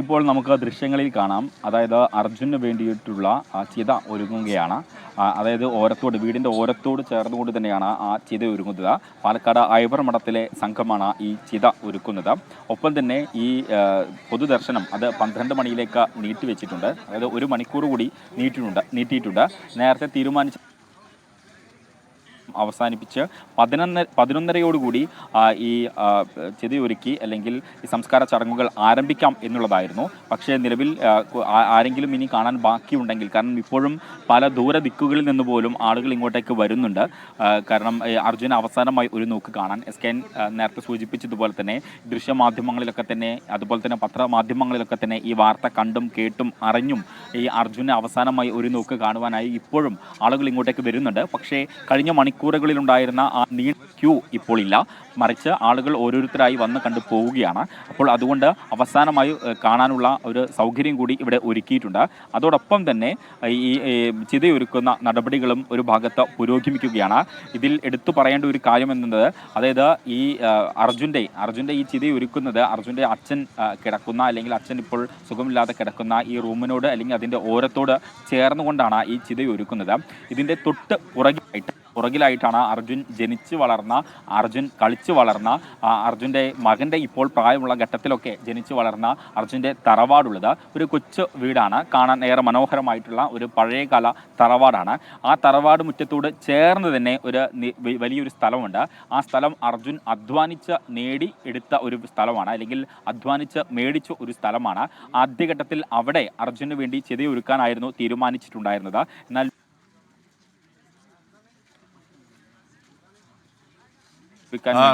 ഇപ്പോൾ നമുക്ക് ദൃശ്യങ്ങളിൽ കാണാം. അതായത് അർജുന് വേണ്ടിയിട്ടുള്ള ചിത ഒരുങ്ങുകയാണ്. അതായത് വീടിൻ്റെ ഓരത്തോട് ചേർന്നുകൊണ്ട് തന്നെയാണ് ആ ചിത ഒരുങ്ങുന്നത്. പാലക്കാട് ഐവർ മഠത്തിലെ സംഘമാണ് ഈ ചിത ഒരുക്കുന്നത്. ഒപ്പം തന്നെ ഈ പൊതുദർശനം അത് 12 മണിയിലേക്ക് നീട്ടിവെച്ചിട്ടുണ്ട്. അതായത് 1 മണിക്കൂർ കൂടി നീട്ടിയിട്ടുണ്ട്. നേരത്തെ തീരുമാനിച്ച അവസാനിപ്പിച്ച് 11:30 ഈ ചിതയൊരുക്കി അല്ലെങ്കിൽ ഈ സംസ്കാര ചടങ്ങുകൾ ആരംഭിക്കാം എന്നുള്ളതായിരുന്നു. പക്ഷേ നിലവിൽ ആരെങ്കിലും ഇനി കാണാൻ ബാക്കിയുണ്ടെങ്കിൽ, കാരണം ഇപ്പോഴും പല ദൂരദിക്കുകളിൽ നിന്ന് പോലും ആളുകൾ ഇങ്ങോട്ടേക്ക് വരുന്നുണ്ട്. കാരണം അർജുന അവസാനമായി ഒരു നോക്ക് കാണാൻ SKN നേരത്തെ സൂചിപ്പിച്ചതുപോലെ തന്നെ ദൃശ്യമാധ്യമങ്ങളിലൊക്കെ തന്നെ, അതുപോലെ തന്നെ പത്രമാധ്യമങ്ങളിലൊക്കെ തന്നെ ഈ വാർത്ത കണ്ടും കേട്ടും അറിഞ്ഞും ഈ അർജുന അവസാനമായി ഒരു നോക്ക് കാണുവാനായി ഇപ്പോഴും ആളുകൾ ഇങ്ങോട്ടേക്ക് വരുന്നുണ്ട്. പക്ഷേ കഴിഞ്ഞ മണിക്കൂറുകളിലുണ്ടായിരുന്ന ആ നീണ്ട ക്യൂ ഇപ്പോൾ ഇല്ല. മറിച്ച് ആളുകൾ ഓരോരുത്തരായി വന്ന് കണ്ടു പോവുകയാണ്. അപ്പോൾ അതുകൊണ്ട് അവസാനമായി കാണാനുള്ള ഒരു സൗകര്യം കൂടി ഇവിടെ ഒരുക്കിയിട്ടുണ്ട്. അതോടൊപ്പം തന്നെ ഈ ചിതയൊരുക്കുന്ന നടപടികളും ഒരു ഭാഗത്ത് പുരോഗമിക്കുകയാണ്. ഇതിൽ എടുത്തു പറയേണ്ട ഒരു കാര്യം എന്നത്, അതായത് ഈ അർജുൻ്റെ ഈ ചിതയൊരുക്കുന്നത് അർജുൻ്റെ അച്ഛൻ കിടക്കുന്ന, അല്ലെങ്കിൽ അച്ഛൻ ഇപ്പോൾ സുഖമില്ലാതെ കിടക്കുന്ന ഈ റൂമിനോട് അല്ലെങ്കിൽ അതിൻ്റെ ഓരത്തോട് ചേർന്നുകൊണ്ടാണ് ഈ ചിതയൊരുക്കുന്നത്. ഇതിൻ്റെ തൊട്ട് പുറകിലായിട്ടാണ് അർജുൻ ജനിച്ചു വളർന്ന, അർജുൻ കളിച്ചു വളർന്ന, അർജുൻ്റെ മകൻ്റെ ഇപ്പോൾ പ്രായമുള്ള ഘട്ടത്തിലൊക്കെ ജനിച്ചു വളർന്ന അർജുൻ്റെ തറവാടുള്ളത്. ഒരു കൊച്ചു വീടാണ്, കാണാൻ ഏറെ മനോഹരമായിട്ടുള്ള ഒരു പഴയകാല തറവാടാണ്. ആ തറവാട് മുറ്റത്തോട് ചേർന്ന് തന്നെ ഒരു വലിയൊരു സ്ഥലമുണ്ട്. ആ സ്ഥലം അർജുൻ അധ്വാനിച്ച് നേടി എടുത്ത ഒരു സ്ഥലമാണ്, അല്ലെങ്കിൽ അധ്വാനിച്ച് മേടിച്ച ഒരു സ്ഥലമാണ്. ആദ്യഘട്ടത്തിൽ അവിടെ അർജുന് വേണ്ടി ചിതയൊരുക്കാനായിരുന്നു തീരുമാനിച്ചിട്ടുണ്ടായിരുന്നത്. എന്നാൽ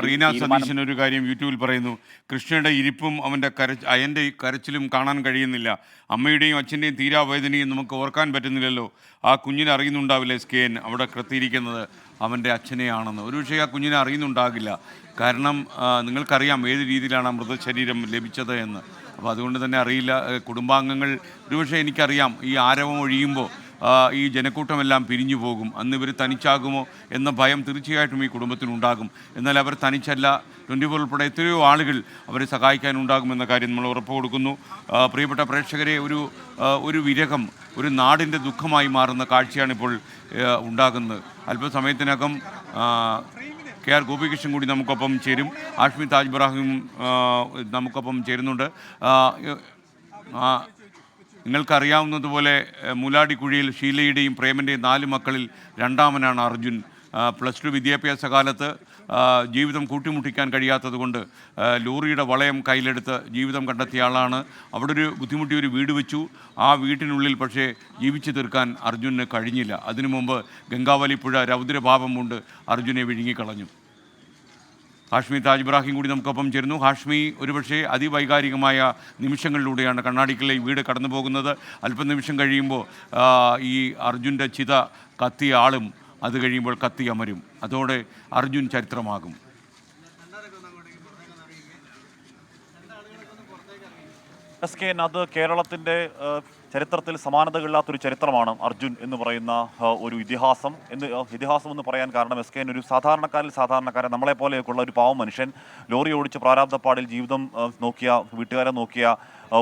റീന സതീശൻ ഒരു കാര്യം യൂട്യൂബിൽ പറയുന്നു: കൃഷ്ണയുടെ ഇരിപ്പും അയൻ്റെ കരച്ചിലും കാണാൻ കഴിയുന്നില്ല. അമ്മയുടെയും അച്ഛൻ്റെയും തീരാവേദനയും നമുക്ക് ഓർക്കാൻ പറ്റുന്നില്ലല്ലോ. ആ കുഞ്ഞിനെ അറിയുന്നുണ്ടാവില്ല SKN അവിടെ കൃത്തിയിരിക്കുന്നത് അവൻ്റെ അച്ഛനെയാണെന്ന്. ഒരുപക്ഷേ ആ കുഞ്ഞിനെ അറിയുന്നുണ്ടാകില്ല. കാരണം നിങ്ങൾക്കറിയാം ഏത് രീതിയിലാണ് ആ മൃതശരീരം ലഭിച്ചത് എന്ന്. അപ്പോൾ അതുകൊണ്ട് തന്നെ അറിയില്ല. കുടുംബാംഗങ്ങൾ ഒരുപക്ഷെ എനിക്കറിയാം, ഈ ആരവം ഒഴിയുമ്പോൾ ഈ ജനക്കൂട്ടമെല്ലാം പിരിഞ്ഞു പോകും. അന്ന് ഇവർ തനിച്ചാകുമോ എന്ന ഭയം തീർച്ചയായിട്ടും ഈ കുടുംബത്തിനുണ്ടാകും. എന്നാൽ അവർ തനിച്ചല്ല. 24 ഉൾപ്പെടെ എത്രയോ ആളുകൾ അവരെ സഹായിക്കാനുണ്ടാകുമെന്ന കാര്യം നമ്മൾ ഉറപ്പ് കൊടുക്കുന്നു. പ്രിയപ്പെട്ട പ്രേക്ഷകരെ, ഒരു വിരഹം, ഒരു നാടിൻ്റെ ദുഃഖമായി മാറുന്ന കാഴ്ചയാണിപ്പോൾ ഉണ്ടാകുന്നത്. അല്പസമയത്തിനകം KR ഗോപികൃഷ്ണൻ കൂടി നമുക്കൊപ്പം ചേരും. ഹാഷ്മി താജ് ഇബ്രാഹിം നമുക്കൊപ്പം ചേരുന്നുണ്ട്. നിങ്ങൾക്കറിയാവുന്നതുപോലെ മൂലാടിക്കുഴിയിൽ ഷീലയുടെയും പ്രേമൻ്റെയും 4 മക്കളിൽ രണ്ടാമനാണ് അർജുൻ. +2 വിദ്യാഭ്യാസ കാലത്ത് ജീവിതം കൂട്ടിമുട്ടിക്കാൻ കഴിയാത്തതുകൊണ്ട് ലോറിയുടെ വളയം കയ്യിലെടുത്ത് ജീവിതം കണ്ടെത്തിയ ആളാണ്. അവിടെ ഒരു ബുദ്ധിമുട്ടിയൊരു വീട് വെച്ചു. ആ വീട്ടിനുള്ളിൽ പക്ഷേ ജീവിച്ചു തീർക്കാൻ അർജുന് കഴിഞ്ഞില്ല. അതിനു മുമ്പ് ഗംഗാവലി പുഴ രൗദ്രഭാവം കൊണ്ട് അർജുനെ വിഴുങ്ങിക്കളഞ്ഞു. ഹാഷ്മി താജ് ഇബ്രാഹിം കൂടി നമുക്കൊപ്പം ചേരുന്നു. ഹാഷ്മി, ഒരുപക്ഷെ അതിവൈകാരികമായ നിമിഷങ്ങളിലൂടെയാണ് കണ്ണാടിക്കലിലെ വീട് കടന്നു പോകുന്നത്. അല്പനിമിഷം കഴിയുമ്പോൾ ഈ അർജുൻ്റെ ചിത കത്തിയ ആളും അത് കഴിയുമ്പോൾ കത്തി അമരും. അതോടെ അർജുൻ ചരിത്രമാകും. SKN, അത് കേരളത്തിൻ്റെ ചരിത്രത്തിൽ സമാനതകളില്ലാത്തൊരു ചരിത്രമാണ് അർജുൻ എന്ന് പറയുന്ന ഒരു ഇതിഹാസം എന്ന് പറയാൻ കാരണം SKN ഒരു സാധാരണക്കാരൻ നമ്മളെപ്പോലെയൊക്കെയുള്ള ഒരു പാവം മനുഷ്യൻ, ലോറി ഓടിച്ച് പ്രാരാബ്ധപ്പാടിൽ ജീവിതം നോക്കിയ, വീട്ടുകാരെ നോക്കിയ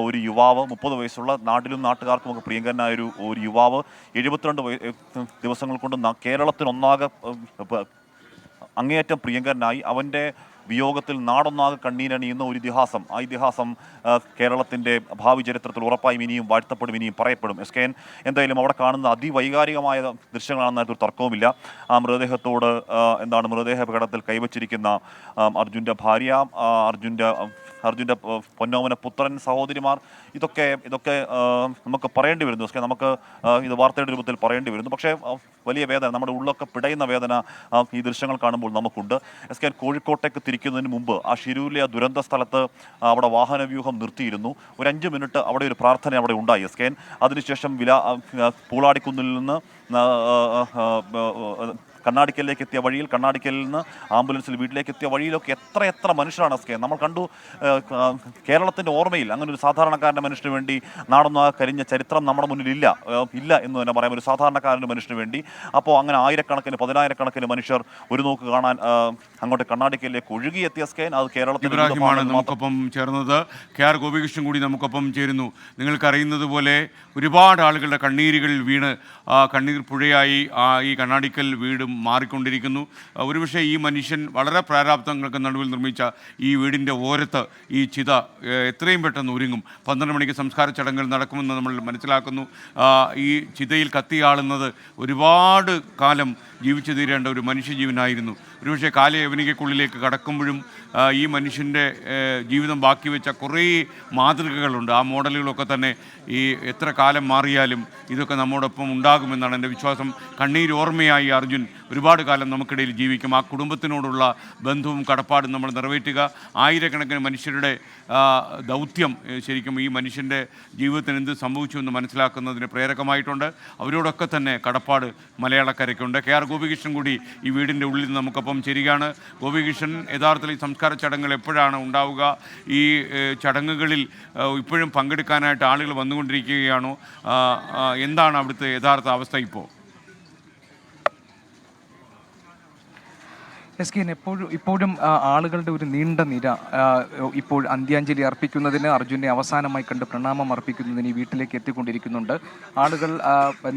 ഒരു യുവാവ്, 30 വയസ്സുള്ള, നാട്ടിലും നാട്ടുകാർക്കുമൊക്കെ പ്രിയങ്കരനായ ഒരു യുവാവ്, 72 ദിവസങ്ങൾ കൊണ്ട് കേരളത്തിനൊന്നാകെ അങ്ങേയറ്റം പ്രിയങ്കരനായി. അവൻ്റെ വിയോഗത്തിൽ നാടൊന്നാകെ കണ്ണീരണിയുന്ന ഒരു ഇതിഹാസം. ആ ഇതിഹാസം കേരളത്തിൻ്റെ ഭാവി ചരിത്രത്തിൽ ഉറപ്പായും ഇനിയും വാഴ്ത്തപ്പെടും, ഇനിയും പറയപ്പെടും. SKN, എന്തായാലും അവിടെ കാണുന്ന അതിവൈകാരികമായ ദൃശ്യങ്ങളാണെന്നൊരു തർക്കവുമില്ല. ആ മൃതദേഹത്തോട് മൃതദേഹ അപകടത്തിൽ കൈവച്ചിരിക്കുന്ന അർജുൻ്റെ ഭാര്യ, അർജുൻ്റെ പൊന്നോമന പുത്രൻ, സഹോദരിമാർ, ഇതൊക്കെ നമുക്ക് പറയേണ്ടി വരുന്നു. നമുക്ക് ഇത് വാർത്തയുടെ രൂപത്തിൽ പറയേണ്ടി വരുന്നു. പക്ഷേ വലിയ വേദന, നമ്മുടെ ഉള്ളൊക്കെ പിടയുന്ന വേദന ഈ ദൃശ്യങ്ങൾ കാണുമ്പോൾ നമുക്കുണ്ട്. SKN കോഴിക്കോട്ടേക്ക് തിരിക്കുന്നതിന് മുമ്പ് ആ ഷിരൂരിലെ ദുരന്ത സ്ഥലത്ത് അവിടെ വാഹനവ്യൂഹം നിർത്തിയിരുന്നു. ഒരു 5 മിനിറ്റ് അവിടെ ഒരു പ്രാർത്ഥന അവിടെ ഉണ്ടായി അതിനുശേഷം പൂളാടിക്കുന്നിൽ നിന്ന് കണ്ണാടിക്കലിലേക്ക് എത്തിയ വഴിയിൽ, കണ്ണാടിക്കലിൽ നിന്ന് ആംബുലൻസിൽ വീട്ടിലേക്ക് എത്തിയ വഴിയിലൊക്കെ എത്ര മനുഷ്യരാണ് എസ് കെ. നമ്മൾ കണ്ടു കേരളത്തിൻ്റെ ഓർമ്മയിൽ അങ്ങനെ ഒരു സാധാരണക്കാരൻ്റെ മനുഷ്യന് വേണ്ടി നാടൊന്നാകെ കരിഞ്ഞ ചരിത്രം നമ്മുടെ മുന്നിൽ ഇല്ല എന്ന് തന്നെ പറയാം, ഒരു സാധാരണക്കാരൻ്റെ മനുഷ്യന് വേണ്ടി. അപ്പോൾ അങ്ങനെ ആയിരക്കണക്കിന് പതിനായിരക്കണക്കിന് മനുഷ്യർ ഒരു നോക്ക് കാണാൻ അങ്ങോട്ട് കണ്ണാടിക്കലിലേക്ക് ഒഴുകിയെത്തിയ എസ് കെ. അത് കേരളത്തിൽ നമുക്കൊപ്പം ചേർന്നത് KR ഗോപികൃഷ്ണൻ കൂടി നമുക്കൊപ്പം ചേരുന്നു. നിങ്ങൾക്കറിയുന്നത് പോലെ ഒരുപാട് ആളുകളുടെ കണ്ണീരുകൾ വീണ് കണ്ണീർ പുഴയായി ഈ കണ്ണാടിക്കൽ വീട് മാറിക്കൊണ്ടിരിക്കുന്നു. ഒരുപക്ഷെ ഈ മനുഷ്യൻ വളരെ പ്രാരാബ്ദങ്ങൾക്ക് നടുവിൽ നിർമ്മിച്ച ഈ വീടിൻ്റെ ഓരത്ത് ഈ ചിത എത്രയും പെട്ടെന്ന് ഒരുങ്ങും. 12 മണിക്ക് സംസ്കാര ചടങ്ങുകൾ നടക്കുമെന്ന് നമ്മൾ മനസ്സിലാക്കുന്നു. ഈ ചിതയിൽ കത്തിയാളുന്നത് ഒരുപാട് കാലം ജീവിച്ചു തീരേണ്ട ഒരു മനുഷ്യജീവനായിരുന്നു. ഒരുപക്ഷെ കാലയവനികയ്ക്കുള്ളിലേക്ക് കടക്കുമ്പോഴും ഈ മനുഷ്യൻ്റെ ജീവിതം ബാക്കി വെച്ച കുറേ മാതൃകകളുണ്ട്. ആ മോഡലുകളൊക്കെ തന്നെ ഈ എത്ര കാലം മാറിയാലും ഇതൊക്കെ നമ്മോടൊപ്പം ഉണ്ടാകുമെന്നാണ് എൻ്റെ വിശ്വാസം. കണ്ണീരോർമ്മയായി അർജുൻ ഒരുപാട് കാലം നമുക്കിടയിൽ ജീവിക്കും. ആ കുടുംബത്തിനോടുള്ള ബന്ധവും കടപ്പാടും നമ്മൾ നിറവേറ്റുക. ആയിരക്കണക്കിന് മനുഷ്യരുടെ ദൗത്യം ശരിക്കും ഈ മനുഷ്യൻ്റെ ജീവിതത്തിന് എന്ത് സംഭവിച്ചു എന്ന് മനസ്സിലാക്കുന്നതിന് പ്രേരകമായിട്ടുണ്ട്. അവരോടൊക്കെ തന്നെ കടപ്പാട് മലയാളക്കരയ്ക്കുണ്ട്. KR ഗോപികൃഷ്ണൻ കൂടി ഈ വീടിൻ്റെ ഉള്ളിൽ നമുക്കൊപ്പം ചേരുകയാണ്. ഗോപികൃഷ്ണൻ, യഥാർത്ഥത്തിൽ ഈ സംസ്കാര ചടങ്ങുകൾ എപ്പോഴാണ് ഉണ്ടാവുക? ഈ ചടങ്ങുകളിൽ ഇപ്പോഴും പങ്കെടുക്കാനായിട്ട് ആളുകൾ വന്നുകൊണ്ടിരിക്കുകയാണോ? എന്താണ് അവിടുത്തെ യഥാർത്ഥ അവസ്ഥ ഇപ്പോൾ? എസ് കെ, ഇപ്പോഴും ആളുകളുടെ ഒരു നീണ്ട നിര ഇപ്പോൾ അന്ത്യാഞ്ജലി അർപ്പിക്കുന്നതിന്, അർജുനെ അവസാനമായി കണ്ട് പ്രണാമം അർപ്പിക്കുന്നതിന് ഈ വീട്ടിലേക്ക് എത്തിക്കൊണ്ടിരിക്കുന്നുണ്ട്. ആളുകൾ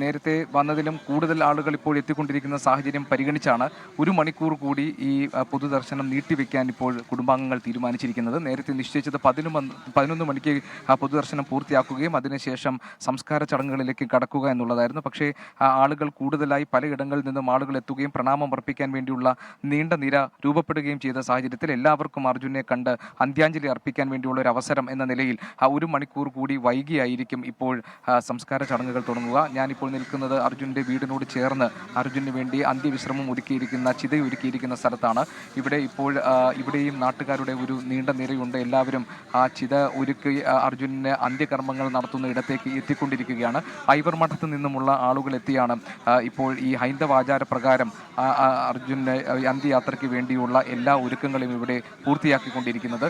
നേരത്തെ വന്നതിലും കൂടുതൽ ആളുകൾ ഇപ്പോൾ എത്തിക്കൊണ്ടിരിക്കുന്ന സാഹചര്യം പരിഗണിച്ചാണ് 1 മണിക്കൂർ കൂടി ഈ പൊതുദർശനം നീട്ടിവെക്കാൻ ഇപ്പോൾ കുടുംബാംഗങ്ങൾ തീരുമാനിച്ചിരിക്കുന്നത്. നേരത്തെ നിശ്ചയിച്ചത് 11 മണിക്ക് പൊതുദർശനം പൂർത്തിയാക്കുകയും അതിനുശേഷം സംസ്കാര ചടങ്ങുകളിലേക്ക് കടക്കുക എന്നുള്ളതായിരുന്നു. പക്ഷേ ആളുകൾ കൂടുതലായി പലയിടങ്ങളിൽ നിന്നും ആളുകൾ എത്തുകയും പ്രണാമം അർപ്പിക്കാൻ വേണ്ടിയുള്ള നീണ്ട നിര രൂപപ്പെടുകയും ചെയ്ത സാഹചര്യത്തിൽ എല്ലാവർക്കും അർജുനെ കണ്ട് അന്ത്യാഞ്ജലി അർപ്പിക്കാൻ വേണ്ടിയുള്ള ഒരു അവസരം എന്ന നിലയിൽ 1 മണിക്കൂർ കൂടി വൈകിയായിരിക്കും ഇപ്പോൾ സംസ്കാര ചടങ്ങുകൾ തുടങ്ങുക. ഞാനിപ്പോൾ നിൽക്കുന്നത് അർജുൻ്റെ വീടിനോട് ചേർന്ന് അർജുന് വേണ്ടി അന്ത്യവിശ്രമം ഒരുക്കിയിരിക്കുന്ന ചിതയൊരുക്കിയിരിക്കുന്ന സ്ഥലത്താണ്. ഇവിടെയും നാട്ടുകാരുടെ ഒരു നീണ്ട നിരയുണ്ട്. എല്ലാവരും ആ ചിത ഒരുക്കി അർജുനന് അന്ത്യകർമ്മങ്ങൾ നടത്തുന്ന ഇടത്തേക്ക് എത്തിക്കൊണ്ടിരിക്കുകയാണ്. ഐവർ മഠത്ത് നിന്നുമുള്ള ആളുകൾ എത്തിയാണ് ഇപ്പോൾ ഈ ഹൈന്ദവ ആചാരപ്രകാരം അർജുന് യാത്രയ്ക്ക് വേണ്ടിയുള്ള എല്ലാ ഒരുക്കങ്ങളും ഇവിടെ പൂർത്തിയാക്കിക്കൊണ്ടിരിക്കുന്നത്.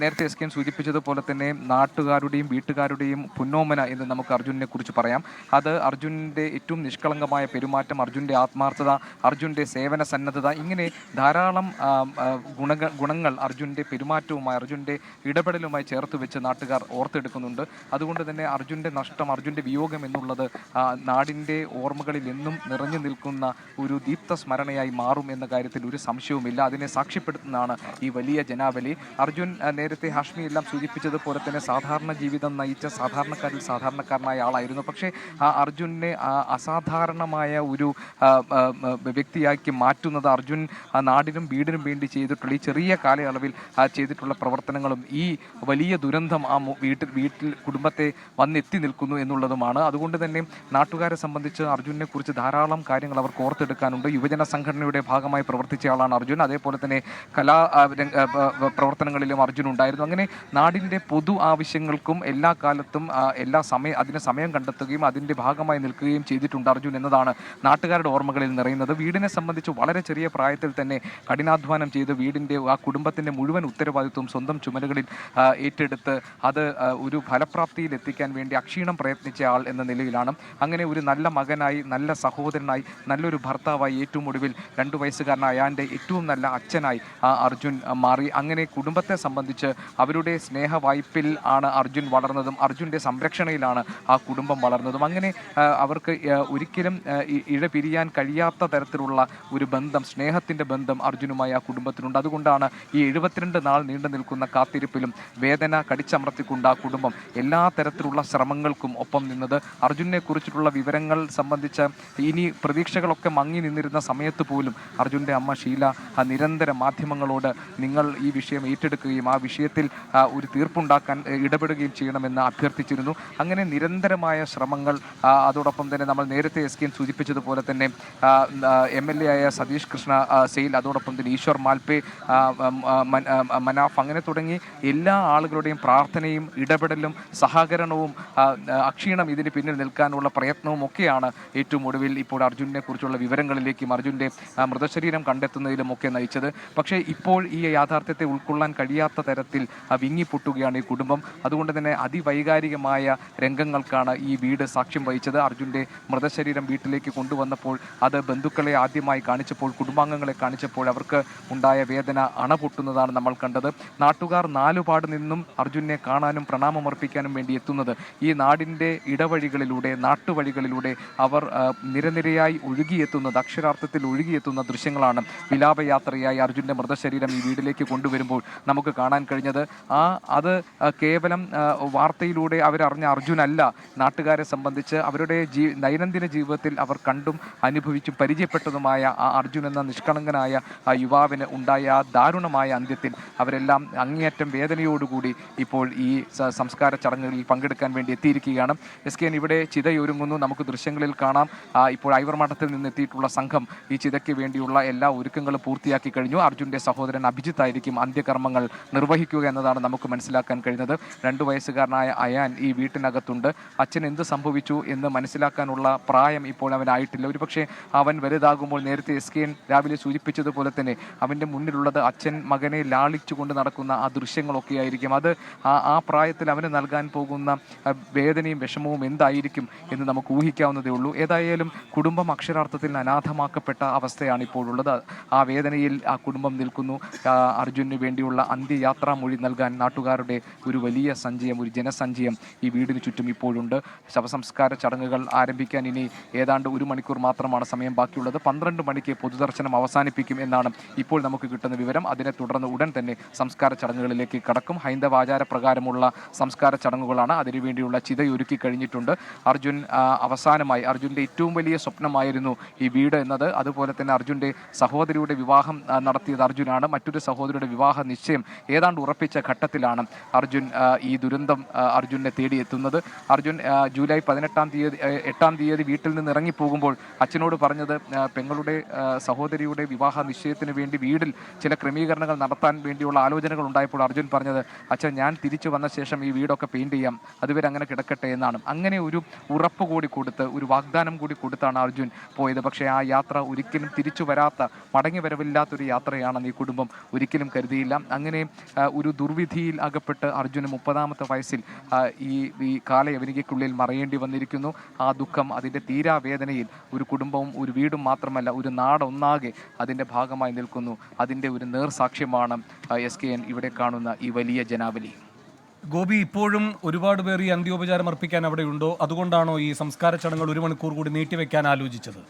നേരത്തെ എസ് കെ സൂചിപ്പിച്ചതുപോലെ തന്നെ നാട്ടുകാരുടെയും വീട്ടുകാരുടെയും പുന്നോമന എന്ന് നമുക്ക് അർജുനെ കുറിച്ച് പറയാം. അത് അർജുൻ്റെ ഏറ്റവും നിഷ്കളങ്കമായ പെരുമാറ്റം, അർജുൻ്റെ ആത്മാർത്ഥത, അർജുൻ്റെ സേവന സന്നദ്ധത, ഇങ്ങനെ ധാരാളം ഗുണങ്ങൾ അർജുൻ്റെ പെരുമാറ്റവുമായി, അർജുൻ്റെ ഇടപെടലുമായി ചേർത്ത് വെച്ച് നാട്ടുകാർ ഓർത്തെടുക്കുന്നുണ്ട്. അതുകൊണ്ട് തന്നെ അർജുൻ്റെ നഷ്ടം, അർജുൻ്റെ വിയോഗം എന്നുള്ളത് നാടിൻ്റെ ഓർമ്മകളിൽ എന്നും നിറഞ്ഞു നിൽക്കുന്ന ഒരു ദീപ്ത സ്മരണയായി മാറും എന്ന കാര്യത്തിൽ ഒരു സംശയവുമില്ല. അതിനെ സാക്ഷ്യപ്പെടുത്തുന്നതാണ് ഈ വലിയ ജനാവലി. അർജുൻ നേരത്തെ ഹാഷ്മി എല്ലാം സൂചിപ്പിച്ചതുപോലെ തന്നെ സാധാരണ ജീവിതം നയിച്ച സാധാരണക്കാരിൽ സാധാരണക്കാരനായ ആളായിരുന്നു. പക്ഷേ അർജുനെ അസാധാരണമായ ഒരു വ്യക്തിയാക്കി മാറ്റുന്നത് അർജുൻ നാടിനും വീടിനും വേണ്ടി ചെയ്തിട്ടുള്ള ഈ ചെറിയ കാലയളവിൽ ചെയ്തിട്ടുള്ള പ്രവർത്തനങ്ങളും ഈ വലിയ ദുരന്തം ആ വീട്ടിൽ കുടുംബത്തെ വന്നെത്തി നിൽക്കുന്നു എന്നുള്ളതുമാണ്. അതുകൊണ്ട് തന്നെ നാട്ടുകാരെ സംബന്ധിച്ച് അർജുനെ കുറിച്ച് ധാരാളം കാര്യങ്ങൾ അവർക്ക് ഓർത്തെടുക്കാനുണ്ട്. യുവജന സംഘടനയുടെ ഭാഗമായി പ്രവർത്തിച്ച ആളാണ് അർജുൻ. അതേപോലെ തന്നെ കലാ പ്രവർത്തനങ്ങളിലും അർജുൻ ഉണ്ടായിരുന്നു. അങ്ങനെ നാടിൻ്റെ പൊതു ആവശ്യങ്ങൾക്കും എല്ലാ കാലത്തും അതിന് സമയം കണ്ടെത്തുകയും അതിൻ്റെ ഭാഗമായി നിൽക്കുകയും ചെയ്തിട്ടുണ്ട് അർജുൻ എന്നതാണ് നാട്ടുകാരുടെ ഓർമ്മകളിൽ നിറയുന്നത്. വീടിനെ സംബന്ധിച്ച് വളരെ ചെറിയ പ്രായത്തിൽ തന്നെ കഠിനാധ്വാനം ചെയ്ത് വീടിൻ്റെ ആ കുടുംബത്തിൻ്റെ മുഴുവൻ ഉത്തരവാദിത്വം സ്വന്തം ചുമലുകളിൽ ഏറ്റെടുത്ത് അത് ഒരു ഫലപ്രാപ്തിയിൽ എത്തിക്കാൻ വേണ്ടി അക്ഷീണം പ്രയത്നിച്ച ആൾ എന്ന നിലയിലാണ്. അങ്ങനെ ഒരു നല്ല മകനായി, നല്ല സഹോദരനായി, നല്ലൊരു ഭർത്താവായി, ഏറ്റവും ഒടുവിൽ 2 വയസ്സുകാരനായ അയാൻ്റെ ഏറ്റവും നല്ല അച്ഛനായി അർജുൻ മാറി. അങ്ങനെ കുടുംബത്തെ സംബന്ധിച്ച് അവരുടെ സ്നേഹവായ്പിൽ ആണ് അർജുൻ വളർന്നതും അർജുൻ്റെ സംരക്ഷണയിലാണ് ആ കുടുംബം വളർന്നതും. അങ്ങനെ അവർക്ക് ഒരിക്കലും ഇഴപിരിയാൻ കഴിയാത്ത തരത്തിലുള്ള ഒരു ബന്ധം, സ്നേഹത്തിൻ്റെ ബന്ധം അർജുനുമായി ആ കുടുംബത്തിനുണ്ട്. അതുകൊണ്ടാണ് ഈ 72 നാൾ നീണ്ടു നിൽക്കുന്ന കാത്തിരിപ്പിലും വേദന കടിച്ചമർത്തിക്കൊണ്ട് ആ കുടുംബം എല്ലാ തരത്തിലുള്ള ശ്രമങ്ങൾക്കും ഒപ്പം നിന്നത്. അർജുനെ കുറിച്ചിട്ടുള്ള വിവരങ്ങൾ സംബന്ധിച്ച് ഇനി പ്രതീക്ഷകളൊക്കെ മങ്ങി നിന്നിരുന്ന സമയത്ത് പോലും അർജുൻ്റെ അമ്മ ഷീല സുശീല നിരന്തരം മാധ്യമങ്ങളോട് നിങ്ങൾ ഈ വിഷയം ഏറ്റെടുക്കുകയും ആ വിഷയത്തിൽ ഒരു തീർപ്പുണ്ടാക്കാൻ ഇടപെടുകയും ചെയ്യണമെന്ന് അഭ്യർത്ഥിച്ചിരുന്നു. അങ്ങനെ നിരന്തരമായ ശ്രമങ്ങൾ, അതോടൊപ്പം തന്നെ നമ്മൾ നേരത്തെ SKN സൂചിപ്പിച്ചതുപോലെ തന്നെ MLA ആയ സതീഷ് കൃഷ്ണ സെയിൽ, അതോടൊപ്പം തന്നെ ഈശ്വർ മാൽപേ, മനാഫ്, അങ്ങനെ തുടങ്ങി എല്ലാ ആളുകളുടെയും പ്രാർത്ഥനയും ഇടപെടലും സഹകരണവും അക്ഷീണം ഇതിന് പിന്നിൽ നിൽക്കാനുള്ള പ്രയത്നവും ഒക്കെയാണ് ഏറ്റവും ഒടുവിൽ ഇപ്പോൾ അർജുനെ കുറിച്ചുള്ള വിവരങ്ങളിലേക്കും അർജുൻ്റെ മൃതശരീരം കണ്ടെത്തുന്നതിലും ഒക്കെ നയിച്ചത്. പക്ഷേ ഇപ്പോൾ ഈ യാഥാർത്ഥ്യത്തെ ഉൾക്കൊള്ളാൻ കഴിയാത്ത തരത്തിൽ വിങ്ങിപ്പൊട്ടുകയാണ് ഈ കുടുംബം. അതുകൊണ്ട് തന്നെ അതിവൈകാരികമായ രംഗങ്ങൾക്കാണ് ഈ വീട് സാക്ഷ്യം വഹിച്ചത്. അർജുൻ്റെ മൃതശരീരം വീട്ടിലേക്ക് കൊണ്ടുവന്നപ്പോൾ അത് ബന്ധുക്കളെ ആദ്യമായി കാണിച്ചപ്പോൾ, കുടുംബാംഗങ്ങളെ കാണിച്ചപ്പോൾ അവർക്ക് ഉണ്ടായ വേദന അണപൊട്ടുന്നതാണ് നമ്മൾ കണ്ടത്. നാട്ടുകാർ നാലുപാട് നിന്നും അർജുനെ കാണാനും പ്രണാമമർപ്പിക്കാനും വേണ്ടി എത്തുന്നത് ഈ നാടിൻ്റെ ഇടവഴികളിലൂടെ, നാട്ടുവഴികളിലൂടെ അവർ നിരനിരയായി ഒഴുകിയെത്തുന്നത്, അക്ഷരാർത്ഥത്തിൽ ഒഴുകിയെത്തുന്ന ദൃശ്യങ്ങളാണ് വിലാപയാത്രയായി അർജുൻ്റെ മൃതശരീരം ഈ വീട്ടിലേക്ക് കൊണ്ടുവരുമ്പോൾ നമുക്ക് കാണാൻ കഴിഞ്ഞത്. അത് കേവലം വാർത്തയിലൂടെ അവരറിഞ്ഞ അർജുനല്ല. നാട്ടുകാരെ സംബന്ധിച്ച് അവരുടെ ദൈനംദിന ജീവിതത്തിൽ അവർ കണ്ടും അനുഭവിച്ചും പരിചയപ്പെട്ടതുമായ ആ അർജുൻ എന്ന നിഷ്കളങ്കനായ ആ യുവാവിന് ഉണ്ടായ ആ ദാരുണമായ അന്ത്യത്തിൽ അവരെല്ലാം അങ്ങേയറ്റം വേദനയോടുകൂടി ഇപ്പോൾ ഈ സംസ്കാര ചടങ്ങുകളിൽ പങ്കെടുക്കാൻ വേണ്ടി എത്തിയിരിക്കുകയാണ്. SKN ഇവിടെ ചിതയൊരുങ്ങുന്നു. നമുക്ക് ദൃശ്യങ്ങളിൽ കാണാം. ഇപ്പോൾ ഐവർമഠത്തിൽ നിന്ന് എത്തിയിട്ടുള്ള സംഘം ഈ ചിതയ്ക്ക് വേണ്ടിയുള്ള എല്ലാ ഒരുക്കങ്ങളും പൂർത്തിയാക്കി കഴിഞ്ഞു. അർജുൻ്റെ സഹോദരൻ അഭിജിത്ത് ആയിരിക്കും അന്ത്യകർമ്മങ്ങൾ നിർവഹിക്കുക എന്നതാണ് നമുക്ക് മനസ്സിലാക്കാൻ കഴിഞ്ഞത്. 2 വയസ്സുകാരനായ അയാൻ ഈ വീട്ടിനകത്തുണ്ട്. അച്ഛൻ എന്ത് സംഭവിച്ചു എന്ന് മനസ്സിലാക്കാനുള്ള പ്രായം ഇപ്പോൾ അവനായിട്ടില്ല. ഒരുപക്ഷെ അവൻ വലുതാകുമ്പോൾ, നേരത്തെ SKN രാവിലെ സൂചിപ്പിച്ചതുപോലെ തന്നെ അവൻ്റെ മുന്നിലുള്ളത് അച്ഛൻ മകനെ ലാളിച്ചുകൊണ്ട് നടക്കുന്ന ആ ദൃശ്യങ്ങളൊക്കെ ആയിരിക്കും. അത് ആ പ്രായത്തിൽ അവന് നൽകാൻ പോകുന്ന വേദനയും വിഷമവും എന്തായിരിക്കും എന്ന് നമുക്ക് ഊഹിക്കാവുന്നതേ ഉള്ളൂ. ഏതായാലും കുടുംബം അക്ഷരാർത്ഥത്തിൽ അനാഥമാക്കപ്പെട്ട അവസ്ഥയാണ് ഇപ്പോഴുള്ളത്. ആ വേദനയിൽ ആ കുടുംബം നിൽക്കുന്നു. അർജുനു വേണ്ടിയുള്ള അന്ത്യയാത്രാ മൊഴി നൽകാൻ നാട്ടുകാരുടെ ഒരു വലിയ സഞ്ചയം, ഒരു ജനസഞ്ചയം ഈ വീടിന് ചുറ്റും ഇപ്പോഴുണ്ട്. ശവസംസ്കാര ചടങ്ങുകൾ ആരംഭിക്കാൻ ഇനി ഏതാണ്ട് 1 മണിക്കൂർ മാത്രമാണ് സമയം ബാക്കിയുള്ളത്. 12 മണിക്ക് പൊതുദർശനം അവസാനിപ്പിക്കും എന്നാണ് ഇപ്പോൾ നമുക്ക് കിട്ടുന്ന വിവരം. അതിനെ തുടർന്ന് ഉടൻ തന്നെ സംസ്കാര ചടങ്ങുകളിലേക്ക് കടക്കും. ഹൈന്ദവ ആചാരപ്രകാരമുള്ള സംസ്കാര ചടങ്ങുകളാണ്. അതിനുവേണ്ടിയുള്ള ചിതയൊരുക്കി കഴിഞ്ഞിട്ടുണ്ട്. അർജുൻ അവസാനമായി, അർജുൻ്റെ ഏറ്റവും വലിയ സ്വപ്നമായിരുന്നു ഈ വീട് എന്നത്. അതുപോലെ തന്നെ അർജുൻ്റെ സഹോദരിയുടെ വിവാഹം നടത്തിയത് അർജുനാണ്. മറ്റൊരു സഹോദരിയുടെ വിവാഹ നിശ്ചയം ഏതാണ്ട് ഉറപ്പിച്ച ഘട്ടത്തിലാണ് അർജുൻ ഈ ദുരന്തം അർജുനെ തേടിയെത്തുന്നത്. അർജുൻ ജൂലൈ 8-ാം തീയതി വീട്ടിൽ നിന്ന് ഇറങ്ങിപ്പോകുമ്പോൾ അച്ഛനോട് പറഞ്ഞത്, പെങ്ങളുടെ സഹോദരിയുടെ വിവാഹ നിശ്ചയത്തിന് വേണ്ടി വീടിൽ ചില ക്രമീകരണങ്ങൾ നടത്താൻ വേണ്ടിയുള്ള ആലോചനകൾ ഉണ്ടായപ്പോൾ അർജുൻ പറഞ്ഞത്, അച്ഛൻ ഞാൻ തിരിച്ചു വന്ന ശേഷം ഈ വീടൊക്കെ പെയിൻറ് ചെയ്യാം, അതുവരെ അങ്ങനെ കിടക്കട്ടെ എന്നാണ്. അങ്ങനെ ഒരു ഉറപ്പ് കൂടി കൊടുത്ത്, ഒരു വാഗ്ദാനം കൂടി കൊടുത്താണ് അർജുൻ പോയത്. പക്ഷേ ആ യാത്ര ഒരിക്കലും തിരിച്ചു വരാത്ത, മടങ്ങി വരവില്ലാത്തൊരു യാത്രയാണെന്ന് ഈ കുടുംബം ഒരിക്കലും കരുതിയില്ല. അങ്ങനെ ഒരു ദുർവിധിയിൽ അകപ്പെട്ട് അർജുന് 30-ാമത്തെ വയസ്സിൽ ഈ കാലയവനികയ്ക്കുള്ളിൽ മറയേണ്ടി വന്നിരിക്കുന്നു. ആ ദുഃഖം, അതിൻ്റെ തീരാവേദനയിൽ ഒരു കുടുംബവും ഒരു വീടും മാത്രമല്ല, ഒരു നാടൊന്നാകെ അതിൻ്റെ ഭാഗമായി നിൽക്കുന്നു. അതിൻ്റെ ഒരു നേർസാക്ഷ്യമാണ് SKN ഇവിടെ കാണുന്ന ഈ വലിയ ജനാവലി. ഗോപി, ഇപ്പോഴും ഒരുപാട് പേർ ഈ അന്ത്യോപചാരം അർപ്പിക്കാൻ അവിടെ ഉണ്ടോ? അതുകൊണ്ടാണോ ഈ സംസ്കാര ചടങ്ങുകൾ 1 മണിക്കൂർ കൂടി നീട്ടിവെക്കാൻ ആലോചിച്ചത്?